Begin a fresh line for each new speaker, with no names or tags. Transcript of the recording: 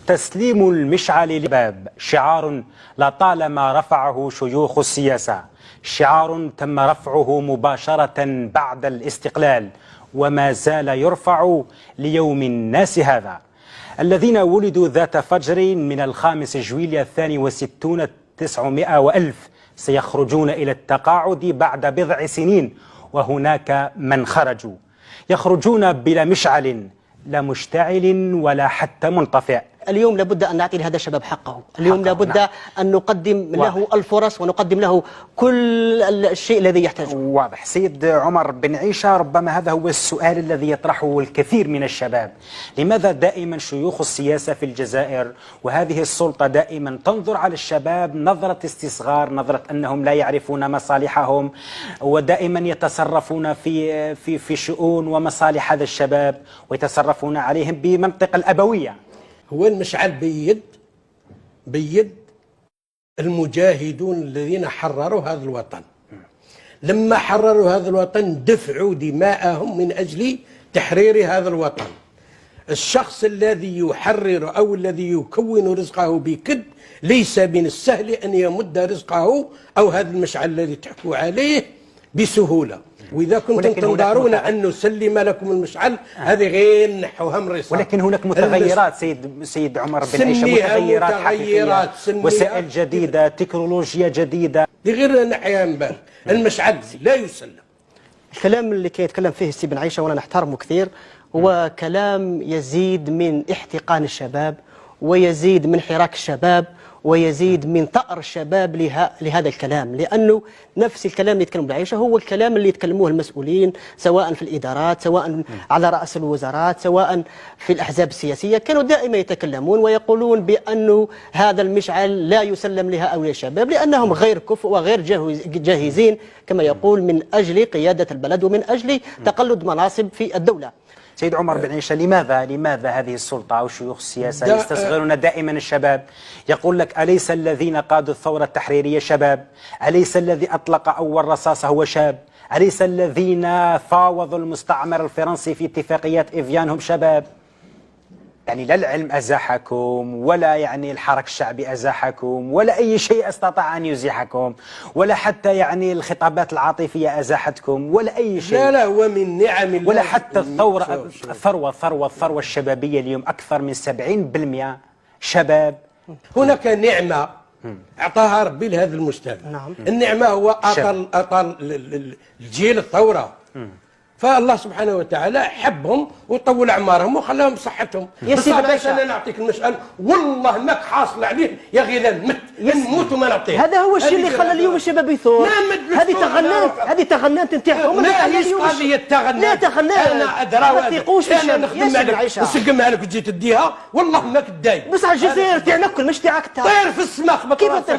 تسليم المشعل للباب شعار لطالما رفعه شيوخ السياسة، شعار تم رفعه مباشرة بعد الاستقلال وما زال يرفع ليوم الناس هذا. الذين ولدوا ذات فجر من 5 جويلية 62 900 وألف سيخرجون إلى التقاعد بعد بضع سنين، وهناك من خرجوا يخرجون بلا مشعل، لا مشتعل ولا حتى منطفئ.
اليوم لابد أن نعطي لهذا الشباب حقه، اليوم لابد
نعم.
أن نقدم له الفرص ونقدم له كل الشيء الذي يحتاجه.
واضح. سيد عمر بن عيشة، ربما هذا هو السؤال الذي يطرحه الكثير من الشباب: لماذا دائما شيوخ السياسة في الجزائر وهذه السلطة دائما تنظر على الشباب نظرة استصغار، نظرة أنهم لا يعرفون مصالحهم، ودائما يتصرفون في شؤون ومصالح هذا الشباب ويتصرفون عليهم بمنطق الأبوية؟
هو المشعل بيد المجاهدون الذين حرروا هذا الوطن. لما حرروا هذا الوطن دفعوا دماءهم من أجل تحرير هذا الوطن. الشخص الذي يحرر أو الذي يكون رزقه بكد ليس من السهل أن يمد رزقه أو هذا المشعل الذي تحكوا عليه بسهولة. وإذا كنتم تنظرون أن نسلم لكم المشعل، هذه غير نحوها من رسالة.
ولكن هناك متغيرات سيد عمر بن عيشة، متغيرات حقيقية، وسائل جديدة، تكنولوجيا جديدة.
غير نحيها من بال. المشعل لا يسلم.
الكلام اللي كيتكلم فيه السي بن عيشة وانا نحترمه كثير هو كلام يزيد من احتقان الشباب، ويزيد من حراك الشباب، ويزيد من ثأر الشباب لهذا الكلام، لأنه نفس الكلام اللي يتكلم بعيشة هو الكلام اللي يتكلموه المسؤولين سواء في الإدارات، سواء على رأس الوزارات، سواء في الأحزاب السياسية. كانوا دائما يتكلمون ويقولون بأنه هذا المشعل لا يسلم لهؤلاء الشباب لأنهم غير كفء وغير جاهزين كما يقول من أجل قيادة البلد ومن أجل تقلد مناصب في الدولة.
سيد عمر بن عيشة، لماذا هذه السلطة أو شيوخ السياسة يستصغرون دائما الشباب؟ يقول لك: أليس الذين قادوا الثورة التحريرية شباب؟ أليس الذي أطلق أول رصاصة هو شاب؟ أليس الذين فاوضوا المستعمر الفرنسي في اتفاقيات إفيان هم شباب؟ يعني لا العلم أزاحكم، ولا يعني الحراك الشعبي أزاحكم، ولا أي شيء استطاع أن يزيحكم، ولا حتى يعني الخطابات العاطفية أزاحتكم، ولا أي شيء.
لا هو من نعم الله.
ولا حتى الثروة الشبابية اليوم أكثر من 70% شباب.
هناك نعمة أعطاها ربي لهذا المجتمع.
نعم.
النعمة هو أطل الجيل الثورة. فالله سبحانه وتعالى حبهم وطول اعمارهم وخلاهم بصحتهم.
يا سيدي باشا،
انا نعطيك المسألة والله ماك حاصل عليه يا غيلان، نموت وما نعطيه.
هذا هو الشيء اللي خلى اليوم الشباب يثور. هذه تغنات نتاعهم.
ما هيش قضية تغنات.
لا تغنات،
انا ادرى
ما تيقوش في الشباب.
انا نخدم عليك نسقمها لك وتجي تديها والله ماك تداي.
بصح الجزائر تاعنا كل مش تاعك.
طير في السماء.
كيف